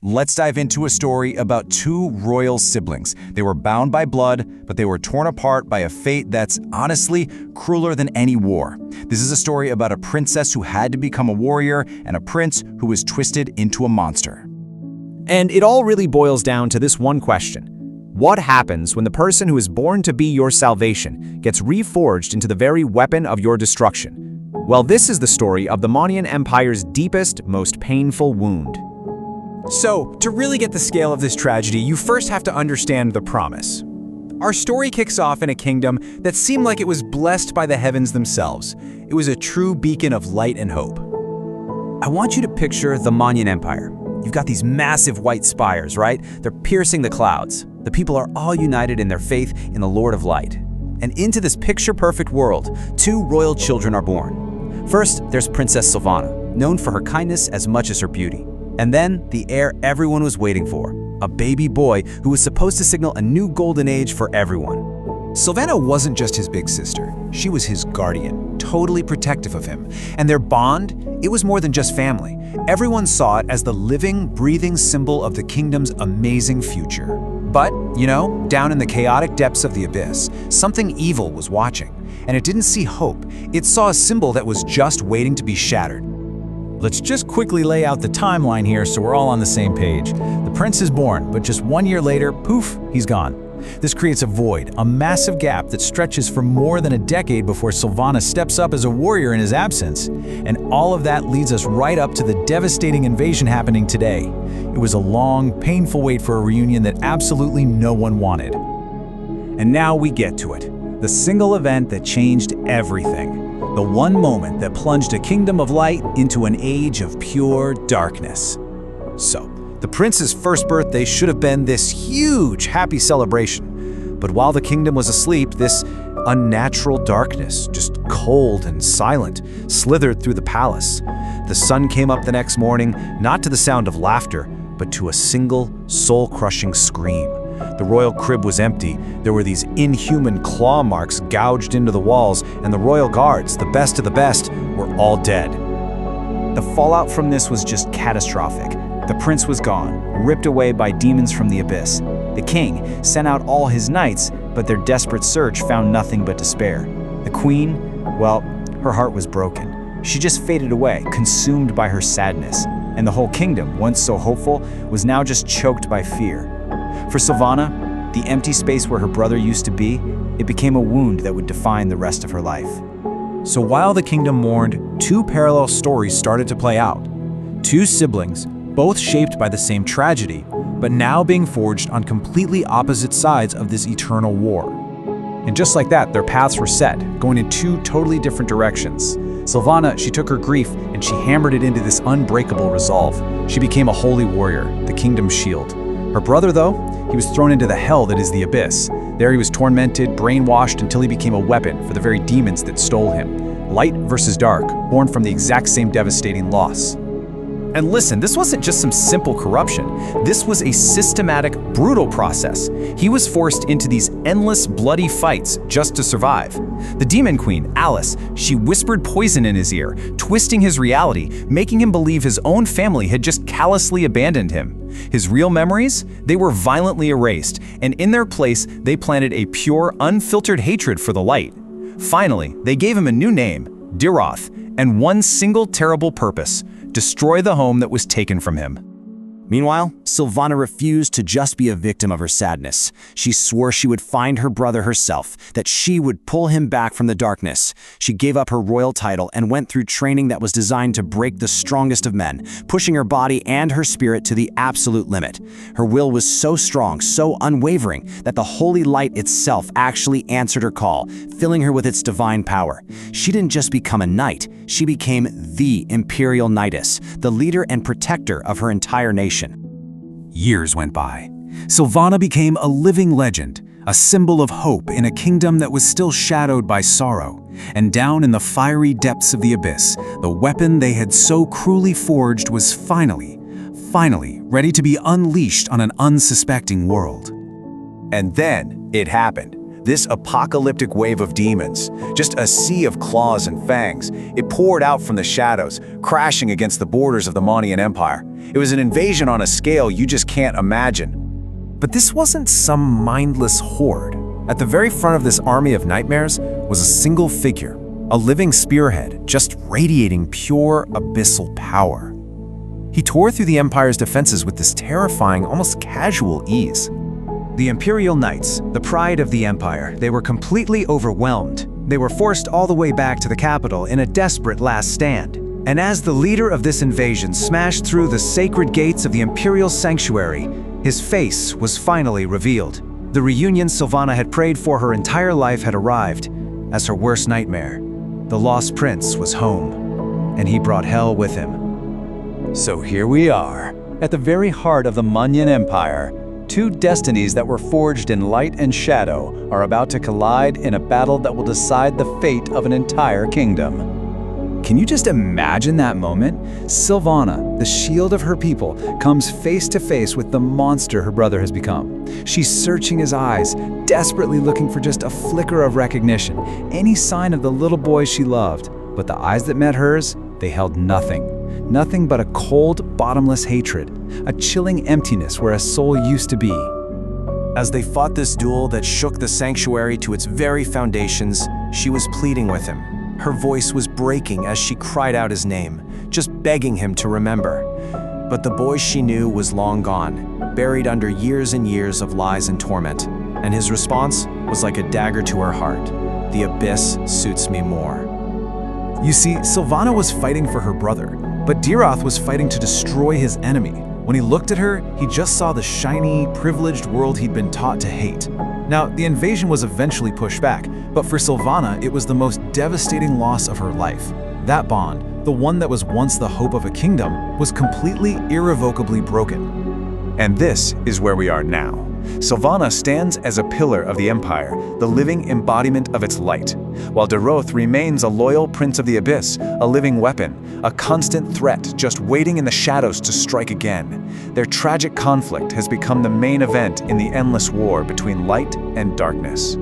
Let's dive into a story about two royal siblings. They were bound by blood, but they were torn apart by a fate that's honestly crueler than any war. This is a story about a princess who had to become a warrior and a prince who was twisted into a monster. And it all really boils down to this one question. What happens when the person who is born to be your salvation gets reforged into the very weapon of your destruction? Well, this is the story of the Moniyan Empire's deepest, most painful wound. So, to really get the scale of this tragedy, you first have to understand the promise. Our story kicks off in a kingdom that seemed like it was blessed by the heavens themselves. It was a true beacon of light and hope. I want you to picture the Moniyan Empire. You've got these massive white spires, right? They're piercing the clouds. The people are all united in their faith in the Lord of Light. And into this picture-perfect world, two royal children are born. First, there's Princess Silvanna, known for her kindness as much as her beauty. And then, the heir everyone was waiting for, a baby boy who was supposed to signal a new golden age for everyone. Silvanna wasn't just his big sister. She was his guardian, totally protective of him. And their bond, it was more than just family. Everyone saw it as the living, breathing symbol of the kingdom's amazing future. But, down in the chaotic depths of the abyss, something evil was watching. And it didn't see hope. It saw a symbol that was just waiting to be shattered. Let's just quickly lay out the timeline here so we're all on the same page. The prince is born, but just 1 year later, poof, he's gone. This creates a void, a massive gap that stretches for more than a decade before Silvanna steps up as a warrior in his absence. And all of that leads us right up to the devastating invasion happening today. It was a long, painful wait for a reunion that absolutely no one wanted. And now we get to it. The single event that changed everything. The one moment that plunged a kingdom of light into an age of pure darkness. So, the prince's first birthday should have been this huge, happy celebration. But while the kingdom was asleep, this unnatural darkness, just cold and silent, slithered through the palace. The sun came up the next morning, not to the sound of laughter, but to a single, soul-crushing scream. The royal crib was empty. There were these inhuman claw marks gouged into the walls, and the royal guards, the best of the best, were all dead. The fallout from this was just catastrophic. The prince was gone, ripped away by demons from the abyss. The king sent out all his knights, but their desperate search found nothing but despair. The queen, well, her heart was broken. She just faded away, consumed by her sadness. And the whole kingdom, once so hopeful, was now just choked by fear. For Silvanna, the empty space where her brother used to be, it became a wound that would define the rest of her life. So while the kingdom mourned, two parallel stories started to play out. Two siblings, both shaped by the same tragedy, but now being forged on completely opposite sides of this eternal war. And just like that, their paths were set, going in two totally different directions. Silvanna, she took her grief and she hammered it into this unbreakable resolve. She became a holy warrior, the kingdom's shield. Her brother, though, he was thrown into the hell that is the abyss. There he was tormented, brainwashed, until he became a weapon for the very demons that stole him. Light versus dark, born from the exact same devastating loss. And listen, this wasn't just some simple corruption. This was a systematic, brutal process. He was forced into these endless, bloody fights just to survive. The demon queen, Alice, she whispered poison in his ear, twisting his reality, making him believe his own family had just callously abandoned him. His real memories? They were violently erased, and in their place, they planted a pure, unfiltered hatred for the light. Finally, they gave him a new name, Dyrroth, and one single terrible purpose: destroy the home that was taken from him. Meanwhile, Silvanna refused to just be a victim of her sadness. She swore she would find her brother herself, that she would pull him back from the darkness. She gave up her royal title and went through training that was designed to break the strongest of men, pushing her body and her spirit to the absolute limit. Her will was so strong, so unwavering, that the holy light itself actually answered her call, filling her with its divine power. She didn't just become a knight, she became the Imperial Knightess, the leader and protector of her entire nation. Years went by. Silvanna became a living legend, a symbol of hope in a kingdom that was still shadowed by sorrow. And down in the fiery depths of the abyss, the weapon they had so cruelly forged was finally ready to be unleashed on an unsuspecting world. And then it happened. This apocalyptic wave of demons, just a sea of claws and fangs, it poured out from the shadows, crashing against the borders of the Moniyan Empire. It was an invasion on a scale you just can't imagine. But this wasn't some mindless horde. At the very front of this army of nightmares was a single figure, a living spearhead, just radiating pure abyssal power. He tore through the Empire's defenses with this terrifying, almost casual ease. The Imperial Knights, the pride of the Empire, they were completely overwhelmed. They were forced all the way back to the capital in a desperate last stand. And as the leader of this invasion smashed through the sacred gates of the Imperial Sanctuary, his face was finally revealed. The reunion Silvanna had prayed for her entire life had arrived. As her worst nightmare, the lost prince was home, and he brought hell with him. So here we are, at the very heart of the Moniyan Empire. Two destinies that were forged in light and shadow are about to collide in a battle that will decide the fate of an entire kingdom. Can you just imagine that moment? Silvanna, the shield of her people, comes face to face with the monster her brother has become. She's searching his eyes, desperately looking for just a flicker of recognition, any sign of the little boy she loved. But the eyes that met hers, they held nothing. Nothing but a cold, bottomless hatred, a chilling emptiness where a soul used to be. As they fought this duel that shook the sanctuary to its very foundations, she was pleading with him. Her voice was breaking as she cried out his name, just begging him to remember. But the boy she knew was long gone, buried under years and years of lies and torment. And his response was like a dagger to her heart. The abyss suits me more. You see, Silvanna was fighting for her brother, but Dyrroth was fighting to destroy his enemy. When he looked at her, he just saw the shiny, privileged world he'd been taught to hate. Now, the invasion was eventually pushed back, but for Silvanna, it was the most devastating loss of her life. That bond, the one that was once the hope of a kingdom, was completely, irrevocably broken. And this is where we are now. Silvanna stands as a pillar of the Empire, the living embodiment of its light, while Dyrroth remains a loyal prince of the abyss, a living weapon, a constant threat just waiting in the shadows to strike again. Their tragic conflict has become the main event in the endless war between light and darkness.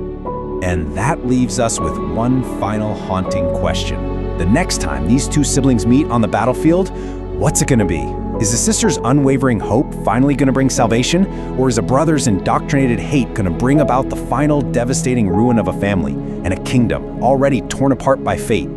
And that leaves us with one final haunting question. The next time these two siblings meet on the battlefield, what's it gonna be? Is the sister's unwavering hope finally going to bring salvation? Or is a brother's indoctrinated hate going to bring about the final devastating ruin of a family and a kingdom already torn apart by fate?